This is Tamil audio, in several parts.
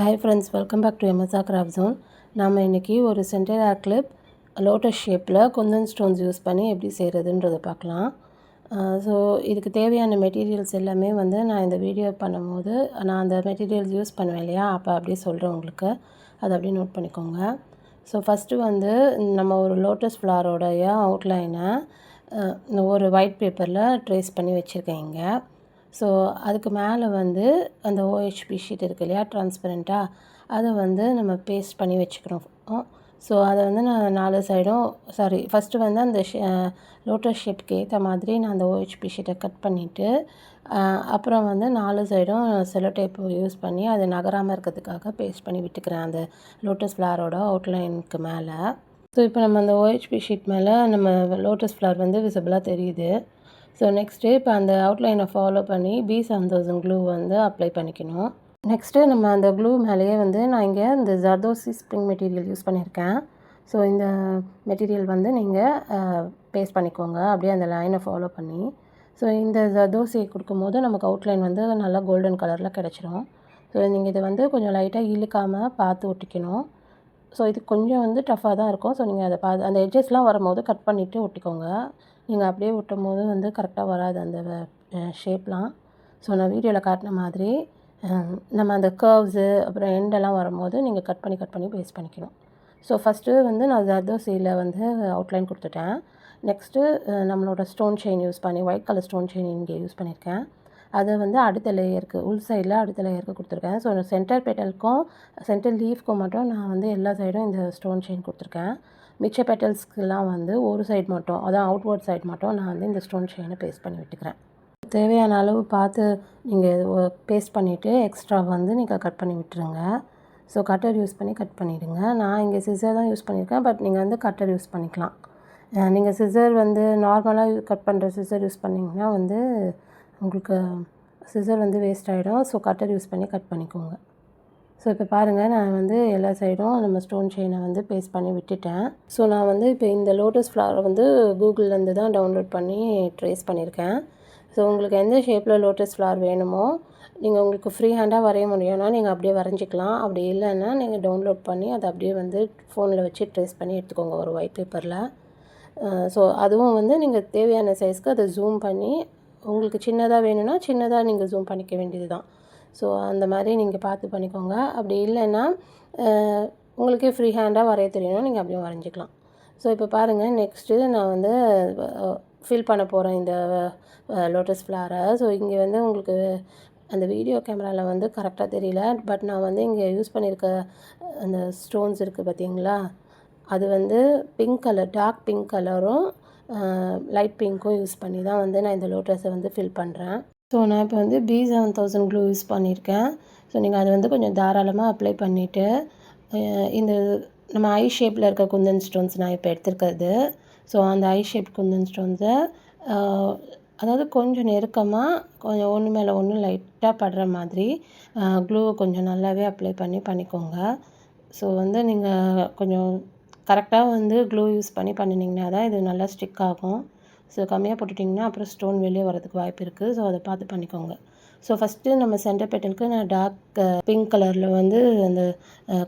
Hi friends, welcome back to MSR Craft Zone. நாம் இன்றைக்கி ஒரு சென்டர் ஏர் கிளிப் லோட்டஸ் ஷேப்பில் குந்தன் ஸ்டோன்ஸ் யூஸ் பண்ணி எப்படி செய்கிறதுன்றதை பார்க்கலாம். ஸோ இதுக்கு தேவையான மெட்டீரியல்ஸ் எல்லாமே வந்து நான் இந்த வீடியோ பண்ணும்போது நான் அந்த மெட்டீரியல்ஸ் யூஸ் பண்ணுவேன் இல்லையா, அப்போ அப்படியே சொல்கிறேன் உங்களுக்கு. அதை அப்படியே நோட் பண்ணிக்கோங்க. ஸோ ஃபஸ்ட்டு வந்து நம்ம ஒரு லோட்டஸ் ஃப்ளாரோடைய அவுட்லைனை ஒரு ஒயிட் பேப்பரில் ட்ரேஸ் பண்ணி வச்சுருக்கேன் இங்கே. ஸோ அதுக்கு மேலே வந்து அந்த ஓஹெச்பி ஷீட் இருக்குது இல்லையா, ட்ரான்ஸ்பரண்ட்டாக, அதை வந்து நம்ம பேஸ்ட் பண்ணி வச்சுக்கிறோம். ஸோ அதை வந்து நான் 4 சைடும் ஃபஸ்ட்டு வந்து அந்த லோட்டஸ் ஷேப்க்கு ஏற்ற மாதிரி நான் அந்த ஓஹெச்பி ஷீட்டை கட் பண்ணிவிட்டு அப்புறம் வந்து 4 சைடும் செல்லோ டேப் யூஸ் பண்ணி அது நகராமல் இருக்கிறதுக்காக பேஸ்ட் பண்ணி விட்டுக்கிறேன் அந்த லோட்டஸ் ஃப்ளாரோட அவுட்லைனுக்கு மேலே. ஸோ இப்போ நம்ம அந்த ஓஹெச்பி ஷீட் மேலே நம்ம லோட்டஸ் ஃப்ளார் வந்து விசிபிளாக தெரியுது. ஸோ நெக்ஸ்ட்டு இப்போ அந்த அவுட்லைனை ஃபாலோ பண்ணி B7000 க்ளூ வந்து அப்ளை பண்ணிக்கணும். நெக்ஸ்ட்டு நம்ம அந்த க்ளூ மேலேயே வந்து நான் இங்கே இந்த ஜர்தோசி ஸ்ப்ரிங் மெட்டீரியல் யூஸ் பண்ணியிருக்கேன். ஸோ இந்த மெட்டீரியல் வந்து நீங்கள் பேஸ்ட் பண்ணிக்கோங்க அப்படியே அந்த லைனை ஃபாலோ பண்ணி. ஸோ இந்த ஜர்தோசி கொடுக்கும்போது நமக்கு அவுட்லைன் வந்து நல்லா கோல்டன் கலரில் கிடச்சிரும். ஸோ நீங்கள் இதை வந்து கொஞ்சம் லைட்டாக இழுக்காமல் பார்த்து ஒட்டிக்கணும். ஸோ இது கொஞ்சம் வந்து டஃப்பாக தான் இருக்கும். ஸோ நீங்கள் அதை அந்த எட்ஜஸ்லாம் வரும்போது கட் பண்ணிவிட்டு ஒட்டிக்கோங்க. நீங்கள் அப்படியே ஒட்டும்போது வந்து கரெக்டாக வராது அந்த ஷேப்லாம். ஸோ நான் வீடியோவில் காட்டின மாதிரி நம்ம அந்த கர்வ்ஸு அப்புறம் எண்டெல்லாம் வரும்போது நீங்கள் கட் பண்ணி பேஸ்ட் பண்ணிக்கணும். ஸோ ஃபஸ்ட்டு வந்து நான் ஜர்தோசியில் வந்து அவுட்லைன் கொடுத்துட்டேன். நெக்ஸ்ட்டு நம்மளோட ஸ்டோன் செயின் யூஸ் பண்ணி ஒயிட் கலர் ஸ்டோன் செயின் இங்கே யூஸ் பண்ணியிருக்கேன். அதை வந்து அடுத்த லேயருக்கு உள் சைடில் அடுத்த லேயருக்கு கொடுத்துருக்கேன். ஸோ சென்டர் பெட்டலுக்கும் சென்டர் லீஃப்க்கும் மட்டும் நான் வந்து எல்லா சைடும் இந்த ஸ்டோன் செயின் கொடுத்துருக்கேன். மிச்ச பெட்டல்ஸ்க்கெலாம் வந்து ஒரு சைடு மட்டும், அதான் அவுட்வர்ட் சைடு மட்டும் நான் வந்து இந்த ஸ்டோன் செயினை பேஸ்ட் பண்ணி விட்டுக்கிறேன். தேவையான அளவு பார்த்து நீங்கள் பேஸ்ட் பண்ணிவிட்டு எக்ஸ்ட்ரா வந்து நீங்கள் கட் பண்ணி விட்டுருங்க. ஸோ கட்டர் யூஸ் பண்ணி கட் பண்ணிவிடுங்க. நான் இங்கே சிசர் தான் யூஸ் பண்ணியிருக்கேன், பட் நீங்கள் வந்து கட்டர் யூஸ் பண்ணிக்கலாம். நீங்கள் சிசர் வந்து நார்மலாக கட் பண்ணுற சிசர் யூஸ் பண்ணிங்கன்னா வந்து உங்களுக்கு சிசர் வந்து வேஸ்ட் ஆகிடும். ஸோ கட்டர் யூஸ் பண்ணி கட் பண்ணிக்கோங்க. ஸோ இப்போ பாருங்கள், நான் வந்து எல்லா சைடும் நம்ம ஸ்டோன் செயினை வந்து பேஸ்ட் பண்ணி விட்டுட்டேன். ஸோ நான் வந்து இப்போ இந்த லோட்டஸ் ஃப்ளவரை வந்து கூகுள்லேருந்து தான் டவுன்லோட் பண்ணி ட்ரேஸ் பண்ணியிருக்கேன். ஸோ உங்களுக்கு எந்த ஷேப்பில் லோட்டஸ் ஃப்ளவர் வேணுமோ நீங்கள் உங்களுக்கு ஃப்ரீ ஹேண்டாக வரைய முடியும்னா நீங்கள் அப்படியே வரைஞ்சிக்கலாம். அப்படி இல்லைன்னா நீங்கள் டவுன்லோட் பண்ணி அதை அப்படியே வந்து ஃபோனில் வச்சு ட்ரேஸ் பண்ணி எடுத்துக்கோங்க ஒரு ஒயிட் பேப்பரில். ஸோ அதுவும் வந்து நீங்கள் தேவையான சைஸ்க்கு அதை ஜூம் பண்ணி உங்களுக்கு சின்னதாக வேணும்னா சின்னதாக நீங்கள் ஜூம் பண்ணிக்க வேண்டியது தான். ஸோ அந்த மாதிரி நீங்கள் பார்த்து பண்ணிக்கோங்க. அப்படி இல்லைன்னா உங்களுக்கே ஃப்ரீ ஹேண்டாக வரைய தெரியணும், நீங்கள் அப்படியும் வரைஞ்சிக்கலாம். ஸோ இப்போ பாருங்கள், நெக்ஸ்ட்டு நான் வந்து ஃபில் பண்ண போகிறேன் இந்த லோட்டஸ் ஃப்ளாரை. ஸோ இங்கே வந்து உங்களுக்கு அந்த வீடியோ கேமராவில் வந்து கரெக்டாக தெரியல, பட் நான் வந்து இங்கே யூஸ் பண்ணியிருக்க அந்த ஸ்டோன்ஸ் இருக்குது பார்த்தீங்களா, அது வந்து பிங்க் கலர், டார்க் பிங்க் கலரும் லைட் பிங்க்கும் யூஸ் பண்ணி தான் வந்து நான் இந்த லோட்டஸை வந்து ஃபில் பண்ணுறேன். ஸோ நான் இப்போ வந்து B7000 க்ளூ யூஸ் பண்ணியிருக்கேன். ஸோ நீங்கள் அதை வந்து கொஞ்சம் தாராளமாக அப்ளை பண்ணிவிட்டு இந்த நம்ம ஐ ஷேப்பில் இருக்க குந்தன் ஸ்டோன்ஸ் நான் இப்போ எடுத்துருக்கிறது. ஸோ அந்த ஐ ஷேப் குந்தன் ஸ்டோன்ஸை அதாவது கொஞ்சம் நெருக்கமாக கொஞ்சம் ஒன்று மேலே ஒன்று லைட்டாக படுற மாதிரி க்ளூவை கொஞ்சம் நல்லாவே அப்ளை பண்ணிக்கோங்க. ஸோ வந்து நீங்கள் கொஞ்சம் கரெக்டாக வந்து க்ளூ யூஸ் பண்ணினீங்கன்னா தான் இது நல்லா ஸ்டிக் ஆகும். ஸோ கம்மியாக போட்டுட்டிங்கன்னா அப்புறம் ஸ்டோன் வெளியே வரதுக்கு வாய்ப்பு இருக்குது. ஸோ அதை பார்த்து பண்ணிக்கோங்க. ஸோ ஃபஸ்ட்டு நம்ம சென்டர் பெட்டலுக்கு நான் டார்க் பிங்க் கலரில் வந்து அந்த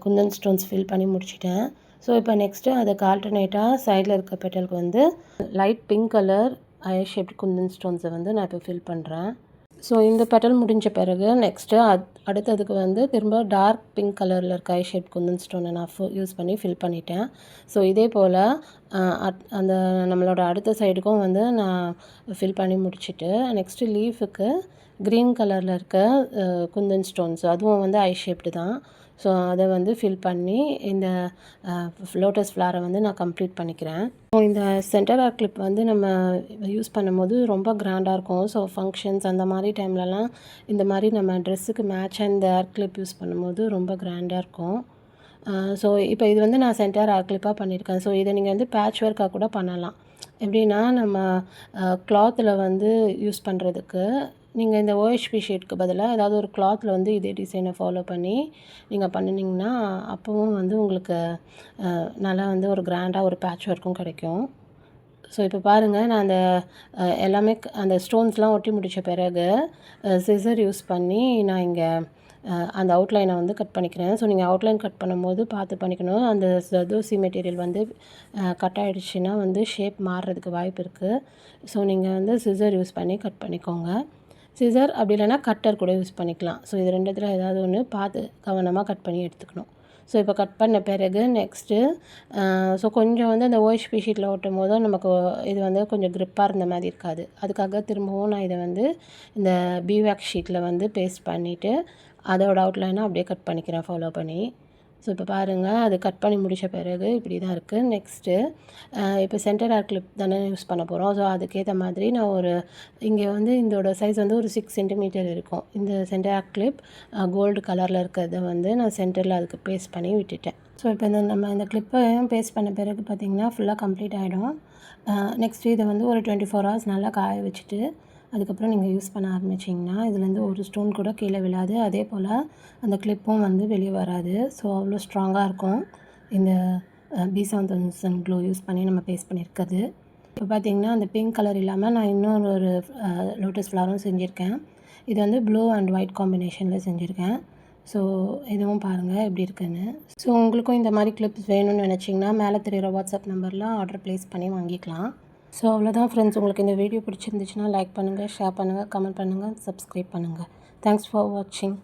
குந்தன் ஸ்டோன்ஸ் ஃபில் பண்ணி முடிச்சிட்டேன். ஸோ இப்போ நெக்ஸ்ட்டு அதுக்கு ஆல்டர்னேட்டாக சைடில் இருக்க பெட்டலுக்கு வந்து லைட் பிங்க் கலர் ஐ ஷேப்ட் குந்தன் ஸ்டோன்ஸை வந்து நான் இப்போ ஃபில் பண்ணுறேன். ஸோ இந்த பெட்டல் முடிஞ்ச பிறகு நெக்ஸ்ட்டு அடுத்ததுக்கு வந்து திரும்ப டார்க் பிங்க் கலரில் இருக்க ஐ ஷேப் குந்தன் ஸ்டோனை நான் யூஸ் பண்ணி ஃபில் பண்ணிட்டேன். ஸோ இதே போல் அந்த நம்மளோட அடுத்த சைடுக்கும் வந்து நான் ஃபில் பண்ணி முடிச்சுட்டு நெக்ஸ்ட்டு லீஃபுக்கு க்ரீன் கலரில் இருக்க குந்தன் ஸ்டோன்ஸ், அதுவும் வந்து ஐ ஷேப்டு தான். ஸோ அதை வந்து ஃபில் பண்ணி இந்த லோட்டஸ் ஃப்ளாரை வந்து நான் கம்ப்ளீட் பண்ணிக்கிறேன். ஸோ இந்த சென்டர் ஆர் கிளிப் வந்து நம்ம யூஸ் பண்ணும்போது ரொம்ப கிராண்டாக இருக்கும். ஸோ ஃபங்க்ஷன்ஸ் அந்த மாதிரி டைம்லலாம் இந்த மாதிரி நம்ம ட்ரெஸ்ஸுக்கு மேட்சாக இந்த ஏர் கிளிப் யூஸ் பண்ணும்போது ரொம்ப கிராண்டாக இருக்கும். ஸோ இப்போ இது வந்து நான் சென்டர் ஏர் கிளிப்பாக பண்ணியிருக்கேன். ஸோ இதை நீங்கள் வந்து பேட்ச் ஒர்க்காக கூட பண்ணலாம். எப்படின்னா நம்ம கிளாத்தில் வந்து யூஸ் பண்ணுறதுக்கு நீங்கள் இந்த ஓஹெச்பி ஷீட்டுக்கு பதிலாக ஏதாவது ஒரு கிளாத்தில் வந்து இதே டிசைனை ஃபாலோ பண்ணி நீங்கள் பண்ணினீங்கன்னா அப்போவும் வந்து உங்களுக்கு நல்லா வந்து ஒரு கிராண்டாக ஒரு பேட்ச் ஒர்க்கும் கிடைக்கும். ஸோ இப்போ பாருங்கள், நான் அந்த எல்லாமே அந்த ஸ்டோன்ஸ்லாம் ஒட்டி முடித்த பிறகு சிசர் யூஸ் பண்ணி நான் இங்கே அந்த அவுட்லைனை வந்து கட் பண்ணிக்கிறேன். ஸோ நீங்கள் அவுட்லைன் கட் பண்ணும்போது பார்த்து பண்ணிக்கணும். அந்த ஜர்தோசி மெட்டீரியல் வந்து கட் ஆகிடுச்சின்னா வந்து ஷேப் மாறுறதுக்கு வாய்ப்பு இருக்குது. ஸோ நீங்கள் வந்து சிசர் யூஸ் பண்ணி கட் பண்ணிக்கோங்க. சிசர் அப்படி இல்லைனா கட்டர் கூட யூஸ் பண்ணிக்கலாம். ஸோ இது ரெண்டுத்தில் ஏதாவது ஒன்று பார்த்து கவனமாக கட் பண்ணி எடுத்துக்கணும். ஸோ இப்போ கட் பண்ண பிறகு நெக்ஸ்ட்டு ஸோ கொஞ்சம் வந்து அந்த OHP ஷீட்டில் ஒட்டும் போது நமக்கு இது வந்து கொஞ்சம் க்ரிப்பாக இருந்த மாதிரி இருக்காது. அதுக்காக திரும்பவும் நான் இதை வந்து இந்த பீவேக்ஸ் ஷீட்டில் வந்து பேஸ்ட் பண்ணிவிட்டு அதோட அவுட்லைனை அப்படியே கட் பண்ணிக்கிறேன் ஃபாலோ பண்ணி. ஸோ இப்போ பாருங்கள், அது கட் பண்ணி முடித்த பிறகு இப்படி தான் இருக்குது. நெக்ஸ்ட்டு இப்போ சென்டர் ஏர் கிளிப் தானே யூஸ் பண்ண போகிறோம். ஸோ அதுக்கேற்ற மாதிரி நான் இங்கே வந்து இதோட சைஸ் வந்து ஒரு 6 சென்டிமீட்டர் இருக்கும். இந்த சென்டர் ஏர் கிளிப் கோல்டு கலரில் இருக்கிறத வந்து நான் சென்டரில் அதுக்கு பேஸ்ட் பண்ணி விட்டுட்டேன். ஸோ இப்போ நம்ம இந்த கிளிப்பையும் பேஸ்ட் பண்ண பிறகு பார்த்திங்கன்னா ஃபுல்லாக கம்ப்ளீட் ஆகிடும். நெக்ஸ்ட்டு இதை வந்து ஒரு 24 ஹவர்ஸ் நல்லா காய வச்சுட்டு அதுக்கப்புறம் நீங்கள் யூஸ் பண்ண ஆரம்பிச்சிங்கன்னா இதுலேருந்து ஒரு ஸ்டோன் கூட கீழே விழாது. அதே போல் அந்த கிளிப்பும் வந்து வெளியே வராது. ஸோ அவ்வளோ ஸ்ட்ராங்காக இருக்கும் இந்த B7000 க்ளூ யூஸ் பண்ணி நம்ம பேஸ்ட் பண்ணியிருக்கிறது. இப்போ பார்த்திங்கன்னா அந்த பிங்க் கலர் இல்லாமல் நான் இன்னொரு லோட்டஸ் ஃப்ளவரும் செஞ்சுருக்கேன். இது வந்து ப்ளூ அண்ட் ஒயிட் காம்பினேஷனில் செஞ்சுருக்கேன். ஸோ இதுவும் பாருங்கள் எப்படி இருக்குன்னு. ஸோ உங்களுக்கும் இந்த மாதிரி கிளிப்ஸ் வேணும்னு நினச்சிங்கன்னா மேலே தெரிகிற வாட்ஸ்அப் நம்பரில் ஆர்டர் ப்ளேஸ் பண்ணி வாங்கிக்கலாம். ஸோ அவ்வளோதான் ஃப்ரெண்ட்ஸ். உங்களுக்கு இந்த வீடியோ பிடிச்சிருந்துச்சுன்னா லைக் பண்ணுங்கள், ஷேர் பண்ணுங்கள், கமெண்ட் பண்ணுங்கள், சப்ஸ்கிரைப் பண்ணுங்கள். தேங்க்ஸ் ஃபார் வாட்சிங்.